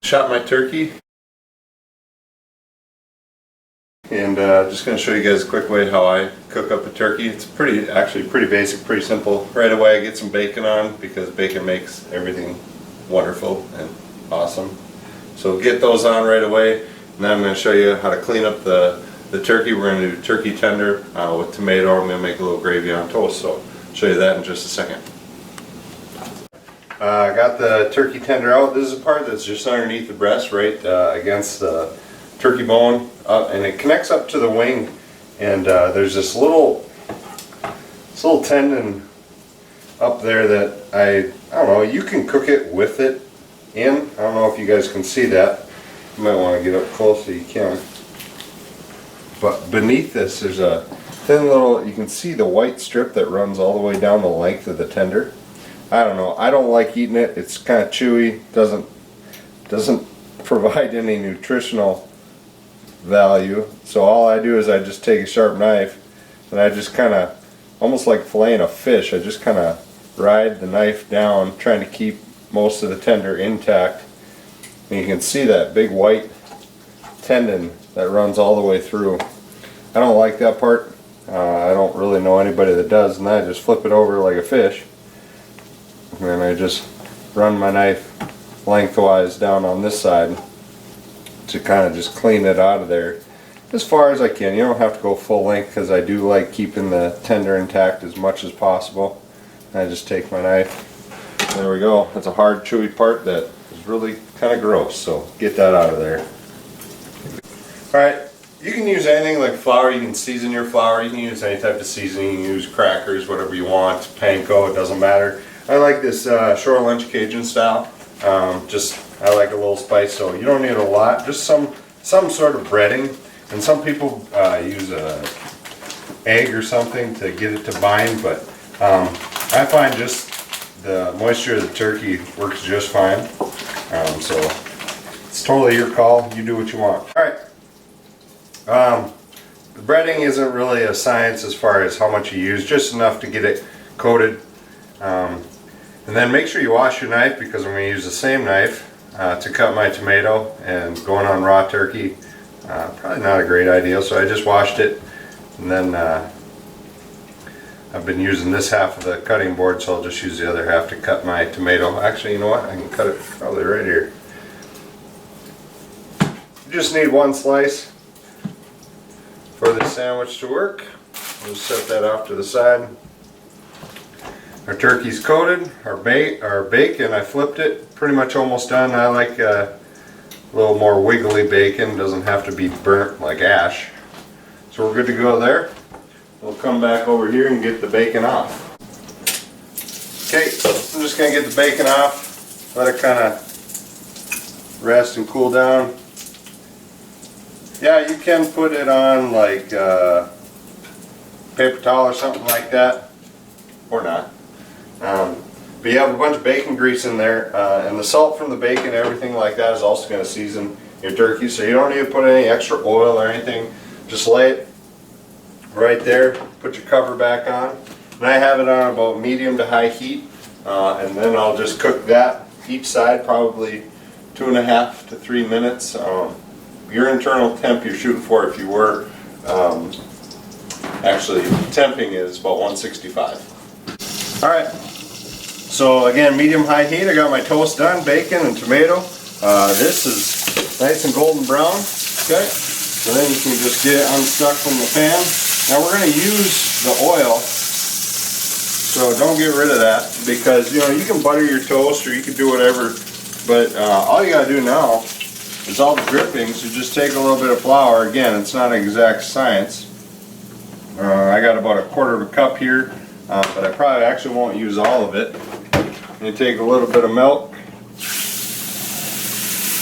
Shot my turkey, and just going to show you guys a quick way how I cook up a turkey. It's actually pretty basic, pretty simple. Right away I get some bacon on because bacon makes everything wonderful and awesome. So get those on right away, and then I'm going to show you how to clean up the turkey. We're going to do turkey tender with tomato. I'm going to make a little gravy on toast, so I'll show you that in just a second. I got the turkey tender out. This is the part that's just underneath the breast, right against the turkey bone, and it connects up to the wing. And there's this little tendon up there that I don't know. You can cook it with it in. I don't know if you guys can see that. You might want to get up close so you can. But beneath this, there's a thin little. You can see the white strip that runs all the way down the length of the tender. I don't know. I don't like eating it. It's kind of chewy. Doesn't provide any nutritional value. So all I do is I just take a sharp knife and I just kind of, almost like filleting a fish, I just kind of ride the knife down, trying to keep most of the tender intact. And you can see that big white tendon that runs all the way through. I don't like that part. I don't really know anybody that does, and then I just flip it over like a fish. And then I just run my knife lengthwise down on this side to kind of just clean it out of there as far as I can. You don't have to go full length because I do like keeping the tender intact as much as possible. And I just take my knife. There we go. That's a hard, chewy part that is really kind of gross, so get that out of there. Alright, you can use anything like flour. You can season your flour. You can use any type of seasoning. You can use crackers, whatever you want. Panko, it doesn't matter. I like this Shore Lunch Cajun style. I like a little spice, so you don't need a lot. Just some sort of breading, and some people use a egg or something to get it to bind. But I find just the moisture of the turkey works just fine. So it's totally your call. You do what you want. All right. The breading isn't really a science as far as how much you use, just enough to get it coated. And then make sure you wash your knife, because I'm going to use the same knife to cut my tomato, and going on raw turkey, probably not a great idea. So I just washed it, and then I've been using this half of the cutting board, so I'll just use the other half to cut my tomato. Actually, you know what? I can cut it probably right here. You just need one slice for the sandwich to work. We'll set that off to the side. Our turkey's coated. Our bacon, I flipped it, pretty much almost done. I like a little more wiggly bacon, doesn't have to be burnt like ash. So we're good to go there. We'll come back over here and get the bacon off. Okay, I'm just going to get the bacon off, let it kind of rest and cool down. Yeah, you can put it on like paper towel or something like that, or not. But you have a bunch of bacon grease in there, and the salt from the bacon, everything like that, is also going to season your turkey, so you don't need to put any extra oil or anything. Just lay it right there, put your cover back on, and I have it on about medium to high heat, and then I'll just cook that each side probably 2.5 to 3 minutes. Your internal temp you're shooting for, if you were, actually temping, is about 165. Alright, so again, medium-high heat. I got my toast done, bacon and tomato. This is nice and golden brown. Okay, so then you can just get it unstuck from the pan. Now we're going to use the oil, so don't get rid of that, because you know you can butter your toast or you can do whatever, but all you got to do now is all the drippings. You just take a little bit of flour. Again, it's not an exact science. I got about 1/4 cup here. But I probably actually won't use all of it. You take a little bit of milk.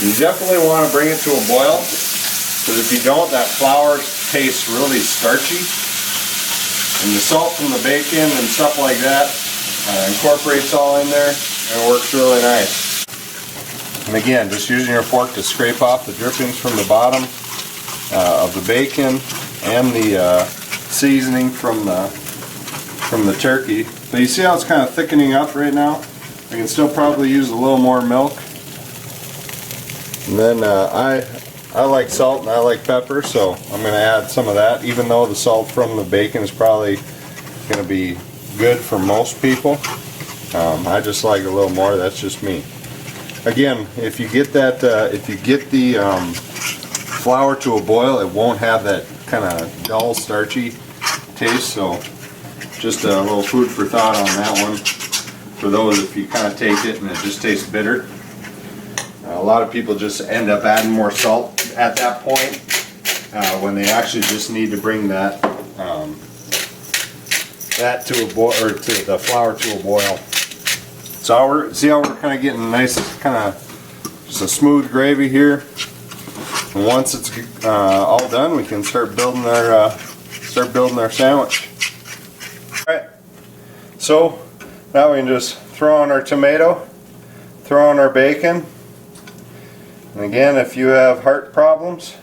You definitely want to bring it to a boil, because if you don't, that flour tastes really starchy. And the salt from the bacon and stuff like that incorporates all in there, and it works really nice. And again, just using your fork to scrape off the drippings from the bottom of the bacon and the seasoning from the turkey. But you see how it's kind of thickening up right now? I can still probably use a little more milk. And then I like salt and I like pepper, so I'm going to add some of that, even though the salt from the bacon is probably going to be good for most people. I just like a little more. That's just me. Again, if you get that, if you get the flour to a boil, it won't have that kind of dull, starchy taste. So just a little food for thought on that one. For those, if you kind of take it and it just tastes bitter. A lot of people just end up adding more salt at that point when they actually just need to bring that that to a boil, or to the flour to a boil. So see how we're kind of getting a nice, kind of just a smooth gravy here. And once it's all done, we can start building our sandwich. All right. So now we can just throw on our tomato, throw on our bacon. And again, if you have heart problems,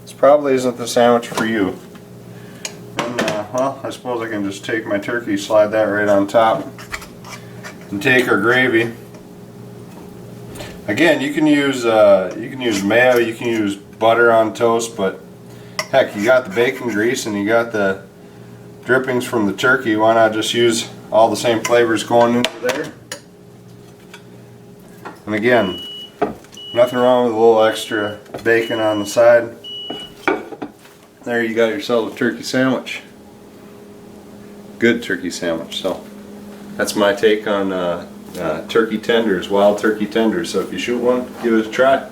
this probably isn't the sandwich for you. And well, I suppose I can just take my turkey, slide that right on top, and take our gravy. Again, you can use mayo, you can use butter on toast, but heck, you got the bacon grease and you got the drippings from the turkey. Why not just use all the same flavors going into there? And again, nothing wrong with a little extra bacon on the side. There you got yourself a turkey sandwich. Good turkey sandwich. So that's my take on turkey tenders, wild turkey tenders. So if you shoot one, give it a try.